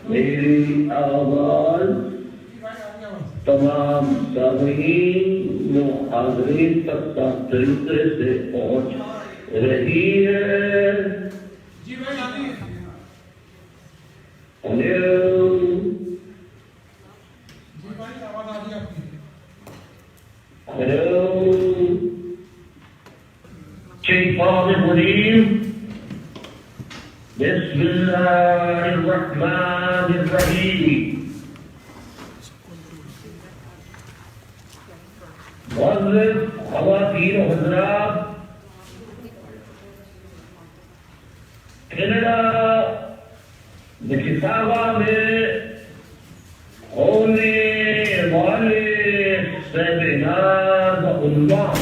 میری آواز تمام سامعین و حاضرین تک صاف طریقے سے پہنچ رہی ہے؟ جی بھائی آتی ہے. ہیلو جی بھائی آواز آ رہی ہے آپ کی. ہیلو شیطان الرجیم بسم اللہ الرحمن الرحیم. معزز خواتین و حضرات، کینیڈا مسیساگا میں ہونے والے سیمینار کا عنوان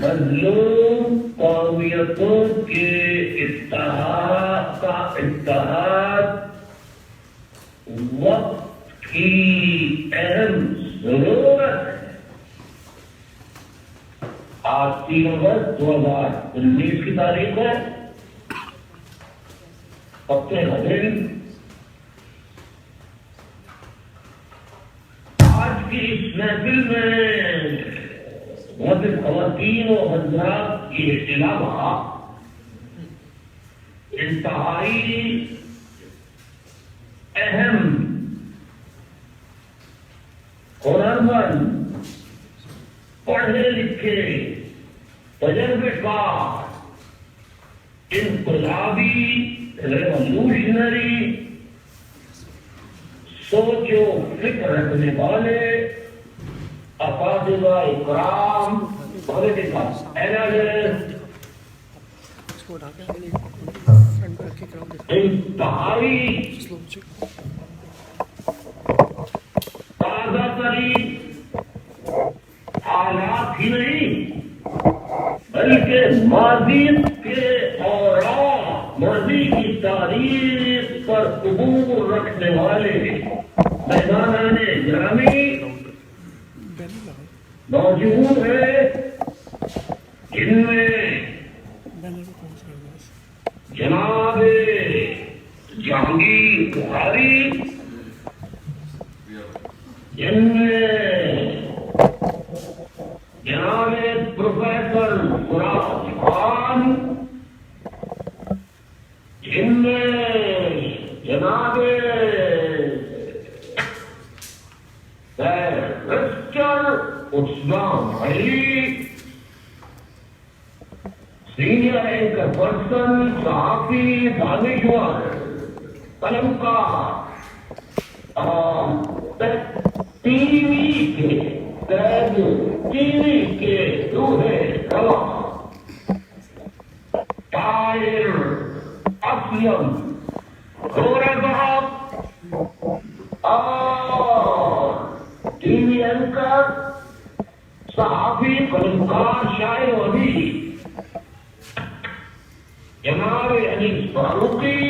مظلوم قومیتوں کے اتحاد کا اتحاد وقت کی اہم ضرورت ہے. آج 3 اگست 2019 کی تاریخ ہے. ہفتے کا دن. آج کی اس محفل میں بہت خواتین و حضرات کے علاوہ انتہائی اہم ہنرمند، پڑھے لکھے، تجربے کار، انقلابی، ریولوشنری سوچ و فکر رکھنے والے اساتذہ اکرام، پولیٹیکل اینالسٹ، انتہائی تازہ ترین حالات ہی نہیں بلکہ ماضی کے اوراق، ماضی کی تاریخ پر عبور رکھنے والے مہمانان گرامی موجود ہے، جن میں جناب جہانگیر بخاری، جن میں جناب پروفیسر فراز خان، جن میں جناب بیرسٹر عثمان علی، سینئر اینکر پرسن، صحافی، دانشور، قلمکار اور ٹی وی کے روحے رواں طاہر اسلم گورے صاحب اور ٹی وی اینکر، صحافی، قلمکار، شاعر و ادیب جناب انیس فاروقی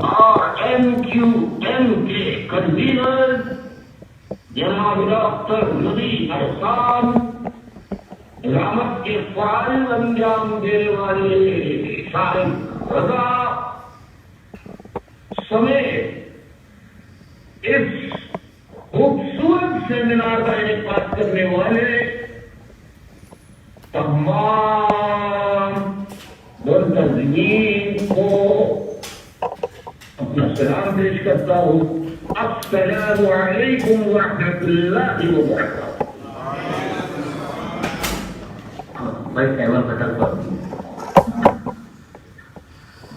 اور ایم کیو ایم کے کنوینر جناب ڈاکٹر نبی احسان، رحمت کے فرائض انجام دینے والے صاحب رضا سمیت اس خوبصورت سیمینار کا انعقاد کرنے والے تمام منتظمین کو اپنا سلام پیش کرتا ہوں. السلام علیکم ورحمۃ اللہ وبرکاتہ. میں کیمرہ بٹن پر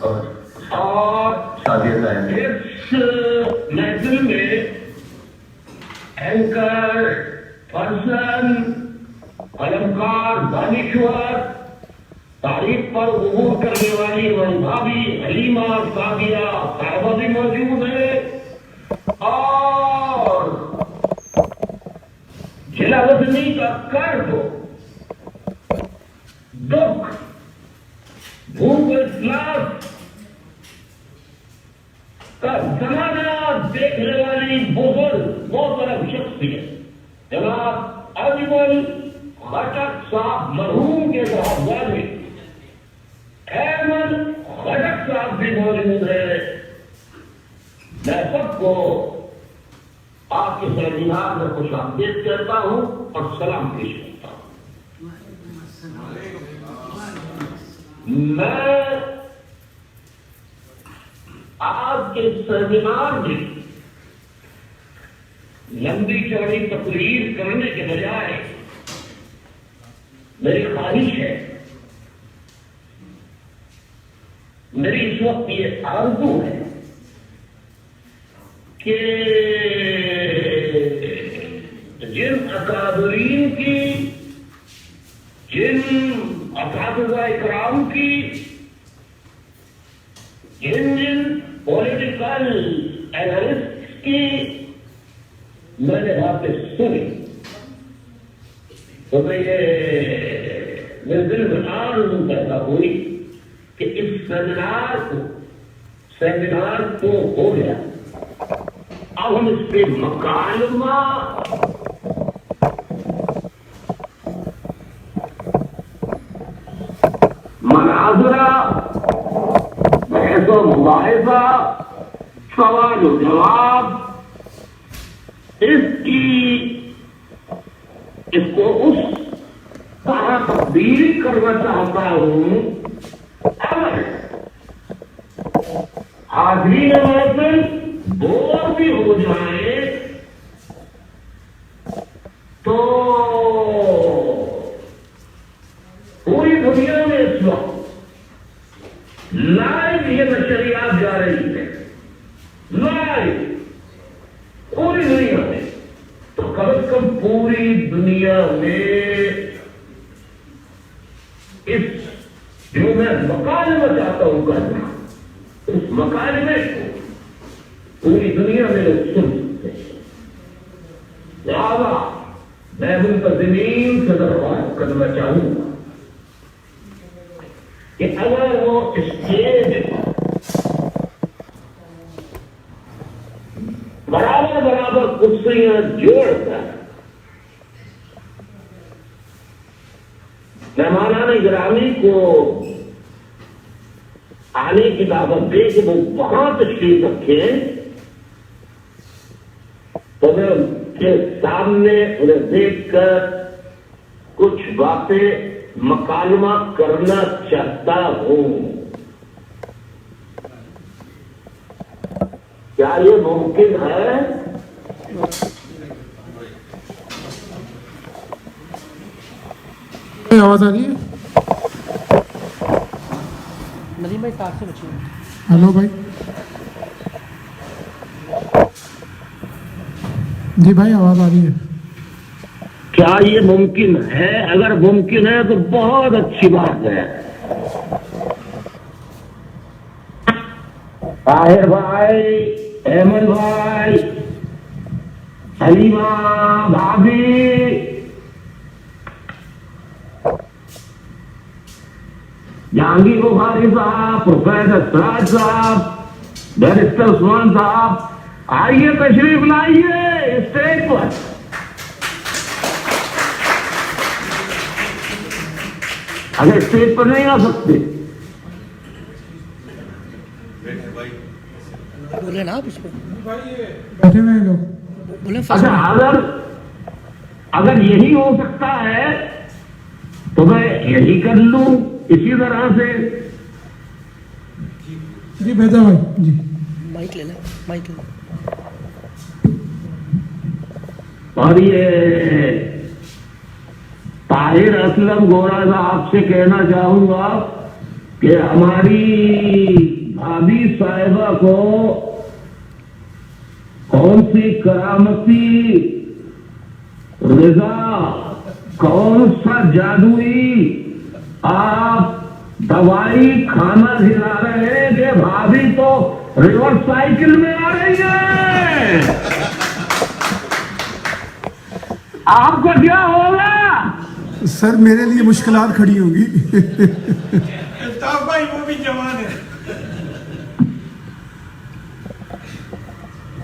اور شادی ہے. اس محفل میں اینکر پرسن، قلمکار، دانشور، تاریخ پر عبور کرنے والی ہماری بھابھی حلیمہ سعدیہ صاحبہ بھی موجود ہے اور ضلع وطنی کا قرض، دکھ، بھوک، افلاس کا زمانہ دیکھنے والی بزرگ محترم شخصیت جناب اجمل خٹک صاحب مرحوم کے صاحبزادے احمد خٹک صاحب بھی موجود ہیں. میں سب کو آپ کے سیمینار میں خوش آمدید کرتا ہوں اور سلام پیش کرتا ہوں. میں آج کے سیمینار میں لمبی چوڑی تقریر کرنے کے بجائے میری خواہش ہے، میری اس وقت یہ آرزو ہے کہ جن اکابرین کی، جن اساتذہ اکرام کی، جن پولیٹیکل اینالسٹ کی میں نے باتیں سنی تو میرے دل میں آرزو پیدا ہوئی کہ اس سیمینار کو ہو گیا، اب ہم اس پہ مکالمہ مناظرہ بحث و مباحثہ سوال و جواب اس کو اس طرح تبدیل کرنا چاہتا ہوں. اگر حاضرین محفل بور بھی ہو جائے تو پوری دنیا میں اس وقت لائیو یہ نشریات جا رہی ہے، لائیو پوری دنیا میں، تو کم از کم پوری دنیا میں اس جو میں مکالمہ چاہتا ہوں کرنا، اس مکالمے کو پوری دنیا میں لوگ سن سکتے ہیں. لہذا میں منتظمین سے درخواست کرنا چاہوں گا کہ اگر وہ اسٹیج برابر کرسیاں جوڑ کر مہمانان گرامی کو آنے کی دعوت دے کہ وہ وہاں تشریف رکھیں تو میں ان کے سامنے انہیں دیکھ کر کچھ باتیں مکالمہ کرنا چاہتا ہوں. کیا یہ ممکن ہے؟ آواز آ رہی ہے؟ ندیم بھائی کار سے بچے. ہلو بھائی. جی بھائی آواز آ رہی ہے. کیا یہ ممکن ہے؟ اگر ممکن ہے تو بہت اچھی بات ہے. طاہر بھائی، احمد بھائی، حلیمہ بھابھی، جہانگیر بخاری صاحب، پروفیسر سراج صاحب، بیرسٹر عثمان صاحب، آئیے تشریف لائیے اسٹیج پر. اگر اسٹیج پر نہیں آ سکتے بولے نا آپ اس پہ بیٹھے ہوئے ہیں لوگ. بولے اگر یہی ہو سکتا ہے تو میں یہی کر لوں اسی طرح سے. جی بھیجا بھائی. جی مائک لے لیں، مائک لے لیں. اور یہ طاہر اسلم گوڑا صاحب سے کہنا چاہوں گا کہ ہماری بھابھی صاحبہ کو کون سی کرامتی رضا، کون سا جادوئی آپ دوائی کھانا کھلا رہے ہیں کہ بھابھی تو ریورس سائیکل میں آ رہی ہے. آپ کو کیا ہوگا؟ سر میرے لیے مشکلات کھڑی ہوں گی. الطاف بھائی وہ بھی جوان ہے.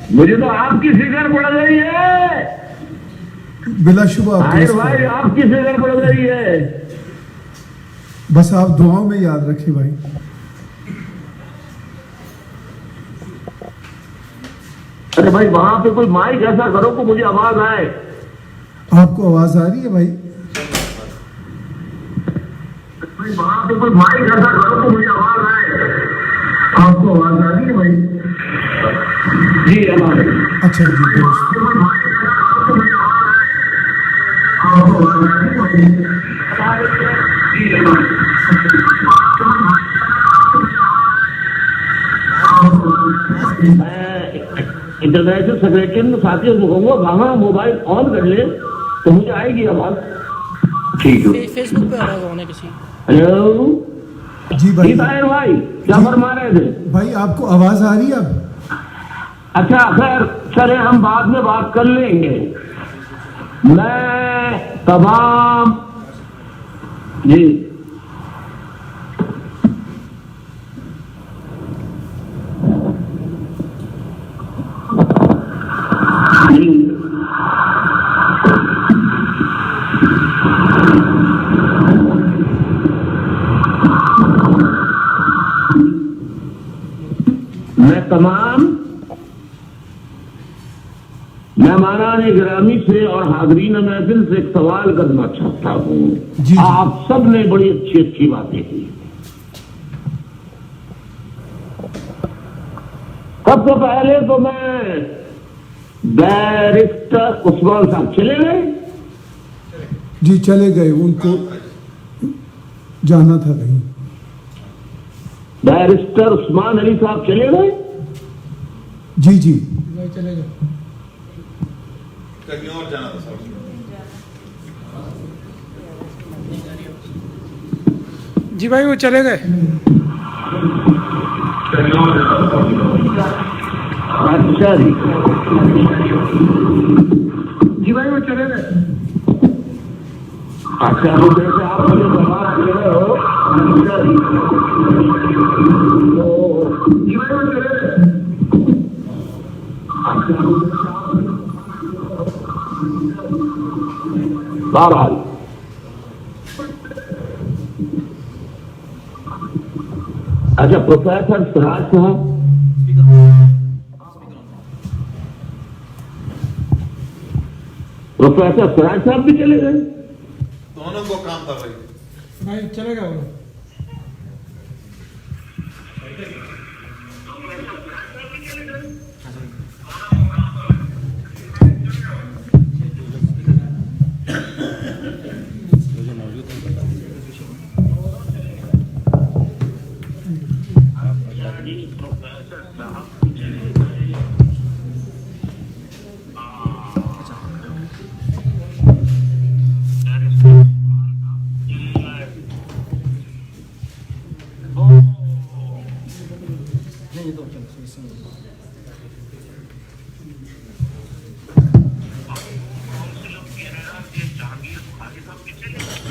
مجھے تو آپ کی فکر پڑ رہی ہے بلا شبہ آپ طاہر بھائی، آپ کی فکر پڑ رہی ہے. بس آپ دعاؤں میں یاد رکھیں بھائی. ارے بھائی وہاں پہ کوئی مائک ایسا کرو کہ مجھے آواز آئے. آپ کو آواز آ رہی ہے بھائی؟ وہاں پہ کوئی مائک ایسا کرو کہ مجھے آواز آئے. آپ کو آواز آ رہی ہے بھائی؟ جی آواز. اچھا جی درست. انٹرنیشنل سیکریٹری ساتھیوں کو کہوں گا وہاں موبائل آن کر لیں تو مجھے آئے گی آواز. ٹھیک ہے. فیس بک پہ آواز آن ہے کسی. ہلو جی بھائی. طاہر بھائی کیا فرما رہے تھے؟ بھائی آپ کو آواز آ رہی ہے اب؟ اچھا خیر چلے ہم بعد میں بات کر لیں گے. میں تمام جی میں تمام مہمانان گرامی سے اور حاضرین محفل سے ایک سوال کرنا چاہتا ہوں. جی. آپ سب نے بڑی اچھی اچھی باتیں کی. سب سے پہلے تو میں بیرسٹر عثمان صاحب چلے گئے. جی چلے گئے، ان کو جانا تھا کہیں. بیرسٹر عثمان علی صاحب چلے گئے. جی جی چلے گئے. کہیں اور جانا تھا صاحب. جی بھائی وہ چلے گئے. اچھا جی. جی بھائی وہ چلے گئے. اچھا جیسے آپ مجھے سوال کر رہے ہو. اچھا جی. جی بھائی وہ چلے گئے. بہرحال اچھا پروفیسر سراج صاحب پروفیسر سراج صاحب بھی چلے گئے. دونوں کو کام تھا بھائی. بھائی چلے گئے وہ.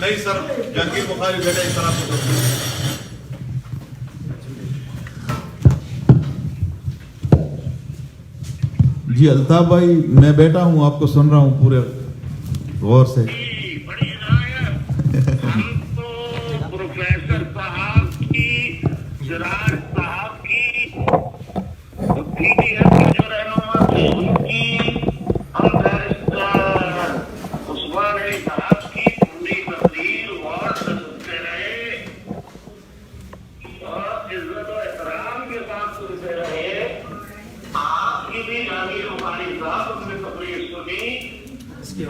نہیں سر جہانگیر بخاری بیٹا اس طرح سے. جی الطاف بھائی میں بیٹا ہوں، آپ کو سن رہا ہوں پورے غور سے. ہم تو پروفیسر صاحب کی سراج صاحب کی جو رہنما تھے ان کی ہم بیرسٹر عثمان علی صاحب کی پوری تقریر غور سے سنتے رہے اور عزت و احترام کے ساتھ سنتے رہے. آپ کی بھی جہانگیر بخاری صاحب نے تقریر سنی.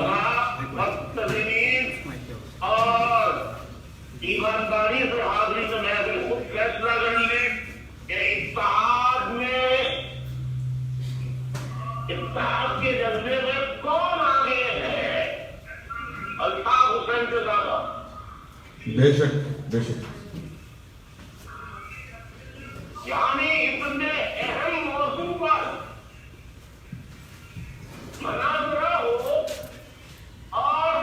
آپ مقتدرین اور ایمانداری سے حاضری سے محض خود فیصلہ کر لیں کہ اتحاد کے جذبے میں کون آگے ہے. الطاف حسین سے زیادہ. بے شک بے شک. یعنی اتنے اہم موضوع پر مناظرہ ہو اور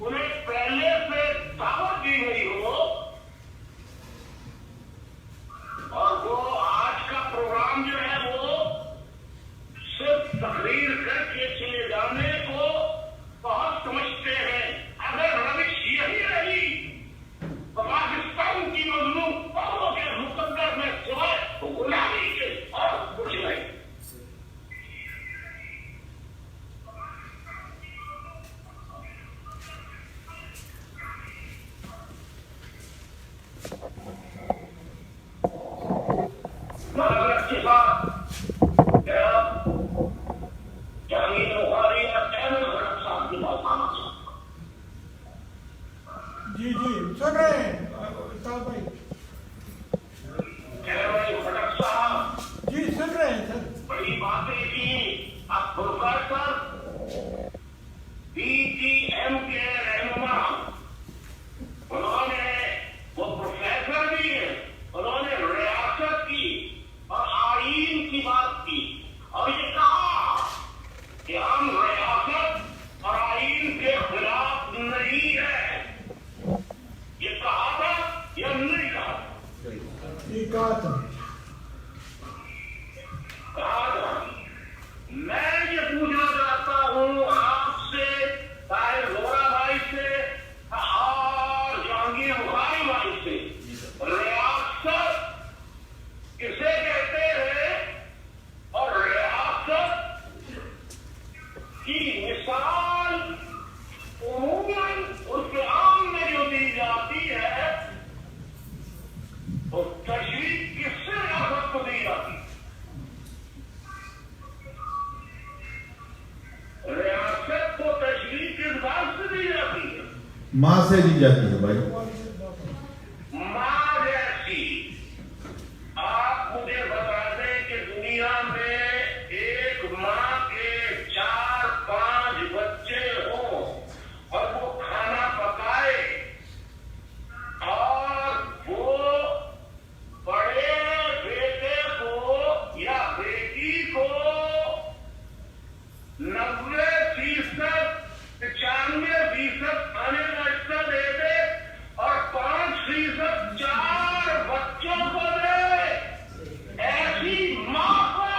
انہیں پہلے سے دعوت دی گئی ہو اور وہ آج کا پروگرام جو ہے وہ معذرت کے ساتھ جہانگیر بخاری اور احمد خٹک صاحب کے پاس آنا چاہتا ہوں. جی سن رہے ہیں صاحب بھائی. احمد خٹک صاحب جی سن رہے ہیں سر. بڑی باتیں کی. اب پروفیسر پی ٹی ایم کے رہنما انہوں نے وہ پروفیسر بھی ہیں, انہوں نے ریاست کی اور آئین کی بات کی اور یہ کہا کہ ہم ریاست اور آئین کے خلاف نہیں ہیں. یہ کہا تھا یا نہیں کہا؟ یہ کہا تھا. کہا تھا. میں یہ پوچھنا چاہتا ہوں آپ سے, طاہر زورا بھائی سے اور جہانگیر بخاری بھائی سے, ریاست کسے کہتے ہیں اور ریاست کی مثال عموماً اس کے عام میں جو دی جاتی ہے وہ تشریح کس سے ریاست کو دی جاتی ہے؟ ریاست کو تشریح کس بات سے دی جاتی ہے؟ ماں سے دی جاتی ہے بھائی. ماں جیسی. آپ مجھے بتا دیں کہ دنیا میں ایک ماں کے 4-5 بچے ہوں اور وہ کھانا پکائے اور وہ بڑے بیٹے کو یا بیٹی کو 90% 95% کھانے کا حصہ دے دے اور 5% 4 بچوں کو دے. ایسی ماں کو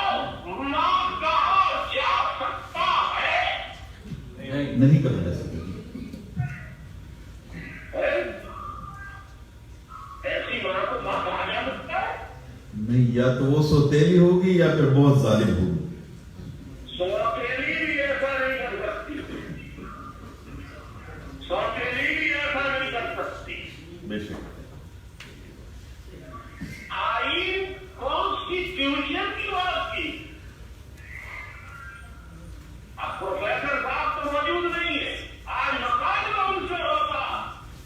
ماں کہا جا سکتا ہے؟ نہیں کہا جا سکتا. ایسی ماں کو ماں کہا جا سکتا ہے؟ نہیں, یا تو وہ سوتیلی ہوگی یا پھر بہت ظالم ہوگی. سوتیلی بھی ایسا نہیں کر سکتی. سوتیلی بھی ایسا نہیں کر سکتی. بے شک. آئین کانسٹیٹیوشن کی بات کی. اب پروفیسر صاحب تو موجود نہیں ہے, آج مقابلہ ان سے ہوتا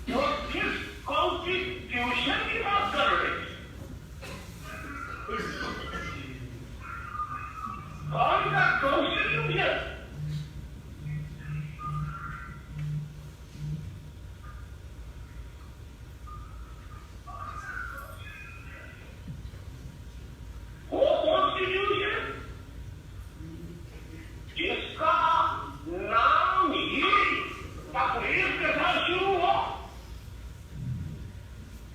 جو کس کانسٹیٹیوشن کی بات کر رہے ہیں. کون سا کانسٹیٹیوشن؟ وہ کانسٹیٹیوشن جس کا نام ہی تقریر کے ساتھ شروع ہو,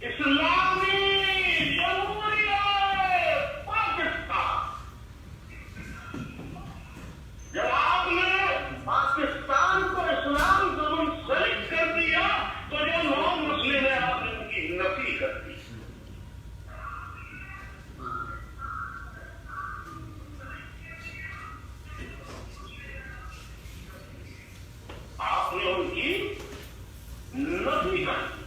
اسلامی جمہوریت پاکستان. جب آپ نے پاکستان کو اسلام سے منسلک کر دیا تو جو نان مسلم ہے آپ نے ان کی نفی کر دی. آپ نے ان کی نفی کر دی.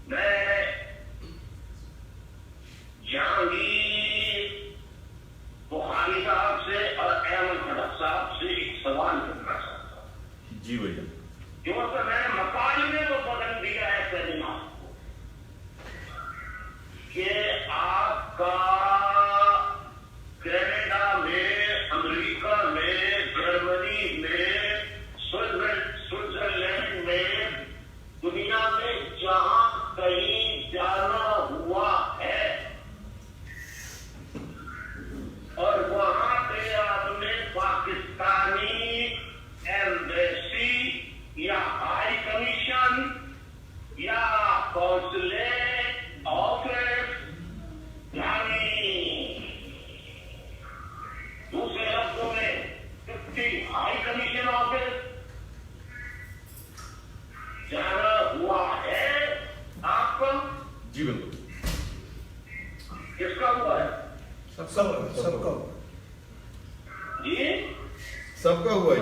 میں جہانگیر بخاری صاحب سے اور احمد خٹک صاحب سے ایک سوال کرنا چاہتا ہوں. جی بھیا. جو کہ میں نے مقال میں وہ بدل دیا ہے سیمینار کو کہ آپ کا کینیڈا میں, امریکہ میں, جرمنی میں, سوئٹزرلینڈ میں, دنیا میں جہاں کہیں جانا ہوا ہے اور وہاں پہ آپ نے پاکستانی ایمبیسی یا ہائی کمیشن یا قونصلیٹ آفس, یعنی دوسرے لفظوں میں 50 ہائی کمیشن آفس جانا ہوا ہے آپ کا؟ جی بالکل. کس کا ہوا ہے؟ سب کا. جی سب کا ہوا ہے.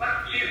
25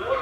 2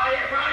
ISI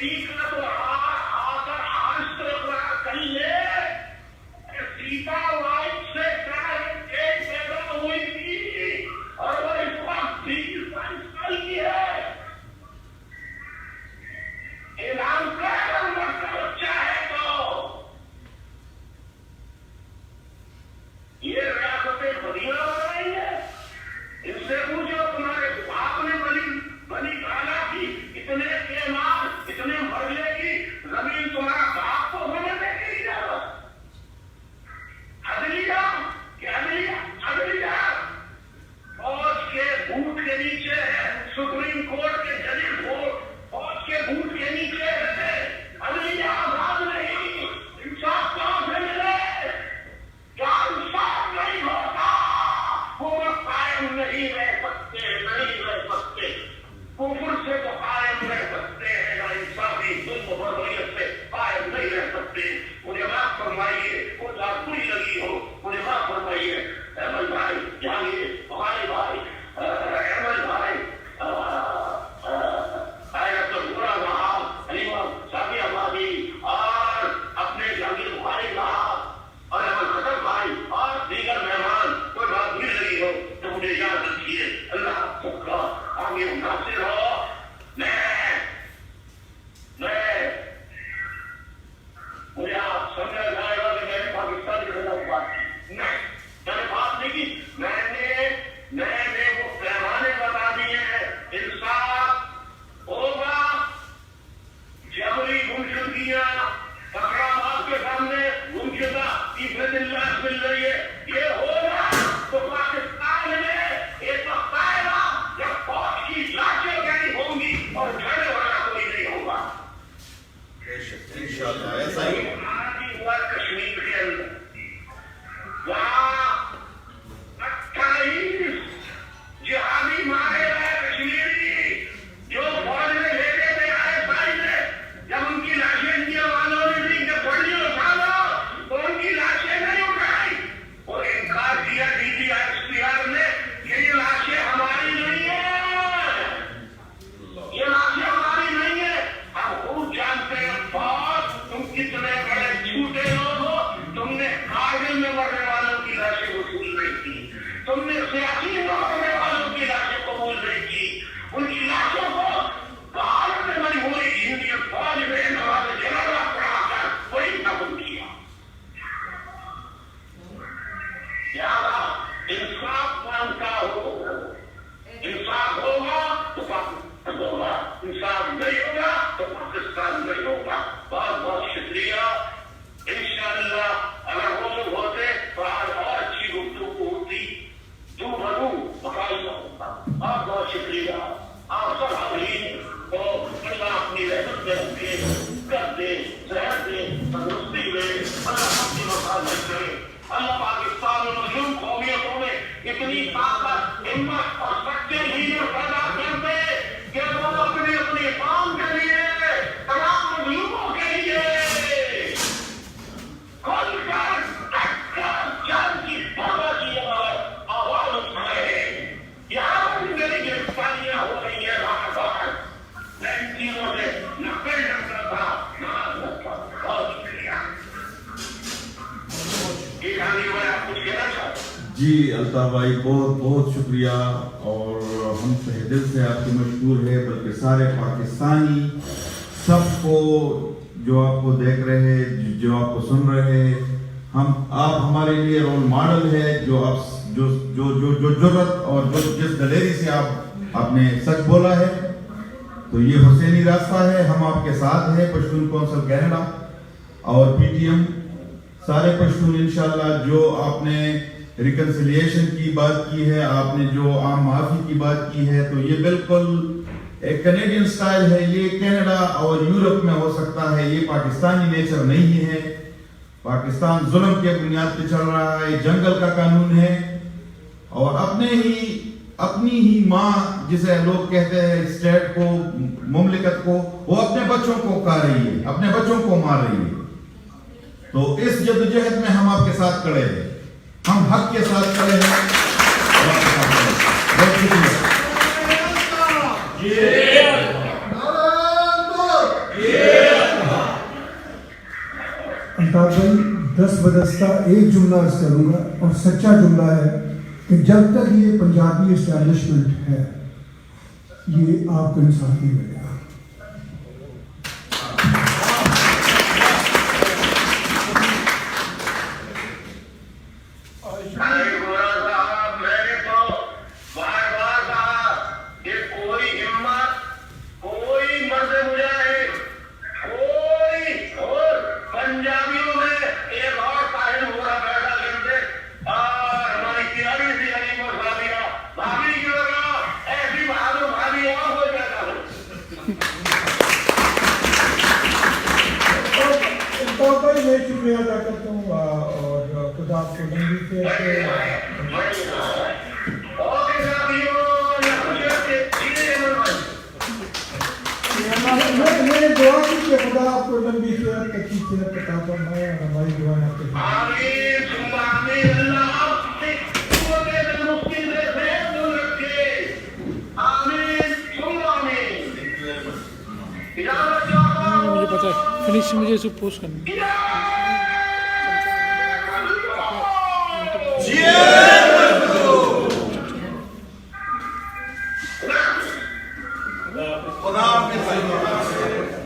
حقیقت اور آخر حاصل کر لے کہ سیتا وائٹ سے ایک پیدا ہوئی تھی اور وہ اس وقت 30 سال کی ہے. اعلان کر بچہ ہے تو یہ ریاستیں بدیاں ہو رہی ہے. ان سے پوچھو تمہارے باپ نے بنی گالا کی اتنے اعلان اتنے مرلے کی زمین تمہارا باپ کو ہونے دے گی عدلیہ کہ عدلیہ فوج کے بوٹ کے نیچے ہے. سپریم کورٹ کے ججز فوج کے بوٹ کے نیچے ہے. عدلیہ آزاد نہیں. انصاف کہاں سے ملے؟ کیا انصاف نہیں ہوتا حکومت قائم نہیں رہ سکتے. کفر سے تو قائم رہ سکتے ہیں نا انصافی ظلم و بربریت سے قائم نہیں رہ سکتے. مجھے معاف فرمائیے وہ جہاں کوئی لگی ہو مجھے معاف فرمائیے. احمد بھائی جہانگیر بخاری بھائی احمد بھائی شادی آبادی اور اپنے جہانگیر بخاری صاحب اور احمد خطر بھائی اور دیگر مہمان کوئی بات بھی لگی ہو تو مجھے یاد رکھیے. اللہ سب کا آگے مناصر ہو. مجھے آپ سمجھا جائے گا کہ میں نے پاکستان کے خلاف بات کی. میں نے بات نہیں کی. میں نے وہ پیمانے بتا دیے ہیں. انصاف ہوگا. جبری گمشدگیاں اقرامات کے سامنے گمشدہ عزت اللہ مل رہی ہے. یہ ہوگا تو پاکستان میں ایک وقت آئے گا جب فوج کی لاشیں گئی ہوں گی اور جھڑے والا کوئی نہیں ہوگا. ایسا ہی ہوا کشمیر کے اندر وہاں 28 جہادی مارے گئے کشمیری جو فوج میں بھیجے تھے ISI نے. جب ان کی لاشیں انڈیا والوں نے دی کہ بڑی اٹھا لو تو ان کی لاشیں نہیں اٹھائی اور انکار کیا DGISPR نے کہ یہ لاشیں ہماری نہیں ہیں. یہ لاشیں ہماری نہیں ہیں. ہم خوب جانتے ہیں فوج تم کتنے بڑے جھوٹے لوگ ہو. تم نے کارگل میں مرنے والوں کی لاشیں وصول نہیں کی. تم نے سیاسی میں مرنے والوں کی لاشیں قبول نہیں کی. ان کی لاشوں کو بھارت میں مجبوری انڈین فوج میں نواز جنرل پڑھا کر وہی قبول کیا. لہٰذا انصاف مانگتا ہو. انصاف ہوگا تو پاکستان ہوگا. انصاف نہیں ہوگا تو پاکستان نہیں ہوگا. بہت بہت شکریہ. انشاءاللہ اگر وہ لوگ ہوتے تو آج اور اچھی گفتگو ہوتی. جو بنو مقابلہ ہوتا. بہت بہت شکریہ. آپ سب حاضرین کو اللہ اپنی رحمت میں رکھے. کر دے صحت دے تندرستی دے. اللہ اپنی مفاد کرے. اللہ پاکستان میں مظلوم قومیتوں میں اتنی طاقت ہمت اور سچے لیڈر پیدا کر دے کہ وہ اپنے قوم کے لیے تمام مظلوموں کے لیے کھل کر جان کی پرواہ کیے بغیر آواز اٹھائے. یہاں پر میری گرفتاریاں ہو رہی ہیں بار بار. میں ان چیزوں سے نقل کرتا تھا. بہت شکریہ. جی الطاف بھائی بہت بہت شکریہ. اور ہم تہ دل سے آپ کے مشکور ہے بلکہ سارے پاکستانی سب کو جو آپ کو دیکھ رہے جو آپ کو سن رہے. آپ ہمارے لیے رول ماڈل ہے. جو آپ جو جرت اور جس دلیری سے آپ نے سچ بولا ہے تو یہ حسینی راستہ ہے. ہم آپ کے ساتھ ہیں. پشتون کونسل کینیڈا اور PTM سارے پشتون انشاءاللہ. جو آپ نے ریکنسیلیشن کی بات کی ہے, آپ نے جو عام معافی کی بات کی ہے, تو یہ بالکل ایک کینیڈین سٹائل ہے. یہ کینیڈا اور یورپ میں ہو سکتا ہے. یہ پاکستانی نیچر نہیں ہے. پاکستان ظلم کے بنیاد پہ چل رہا ہے. جنگل کا قانون ہے اور اپنی ہی ماں جسے لوگ کہتے ہیں اسٹیٹ کو, مملکت کو, وہ اپنے بچوں کو کھا رہی ہے, اپنے بچوں کو مار رہی ہے. تو اس جدوجہد میں ہم آپ کے ساتھ کھڑے ہیں. ہم حق کے ساتھ کھڑے ہیں. بہت شکریہ. الطاف بھائی 10 بدستہ ایک جملہ عرض کروں گا اور سچا جملہ ہے کہ جب تک یہ پنجابی اسٹیبلشمنٹ ہے یہ آپ کو انصاف نہیں ملے گا. میں شکریہ ادا کرتا ہوں اور خدا آپ کو لمبی صحت دے. میں نے دعا کی کہ خدا آپ کو لمبی صحت اچھی صحت عطا فرمائے اور ہماری دعائیں آپ کے مجھے پتا ہے فنش مجھے اسے پوسٹ کرنا خدا حافظ.